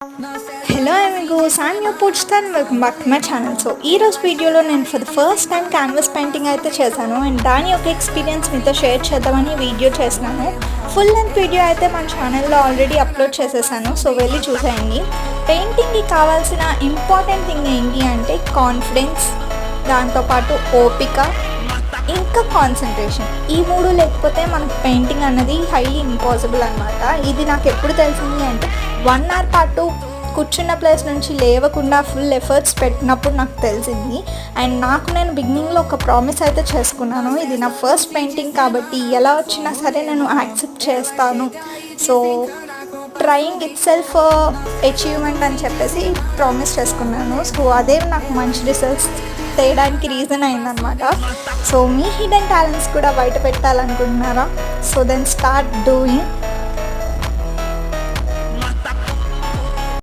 Hello amigos, I'm your Puchta and welcome back to my channel. So ఈ రోజు వీడియోలో నేను for the first time canvas painting అయితే చేశాను అండ్ దాని యొక్క ఎక్స్పీరియన్స్ మీతో షేర్ చేద్దామని వీడియో చేస్తున్నాను. ఫుల్ లెంత్ వీడియో అయితే మన ఛానల్లో ఆల్రెడీ అప్లోడ్ చేసేసాను, సో వెళ్ళి చూసేయండి. పెయింటింగ్కి కావాల్సిన ఇంపార్టెంట్ థింగ్ ఏంటి అంటే కాన్ఫిడెన్స్, దాంతోపాటు ఓపిక, ఇంకా కాన్సన్ట్రేషన్. ఈ మూడు లేకపోతే మనకు పెయింటింగ్ అన్నది హైలీ ఇంపాసిబుల్ అనమాట. ఇది నాకు ఎప్పుడు తెలిసింది అంటే 1 hour పాటు కూర్చున్న ప్లేస్ నుంచి లేవకుండా ఫుల్ ఎఫర్ట్స్ పెట్టినప్పుడు నాకు తెలిసింది. అండ్ నేను బిగినింగ్లో ఒక ప్రామిస్ అయితే చేసుకున్నాను, ఇది నా ఫస్ట్ పెయింటింగ్ కాబట్టి ఎలా వచ్చినా సరే నేను యాక్సెప్ట్ చేస్తాను, so trying it self achievement అని చెప్పేసి ప్రామిస్ చేసుకున్నాను. సో అదే నాకు మంచి రిజల్ట్స్ తేయడానికి రీజన్ అయిందనమాట. సో మీ హిడెన్ టాలెంట్స్ కూడా బయట పెట్టాలనుకుంటున్నారా? So then start doing.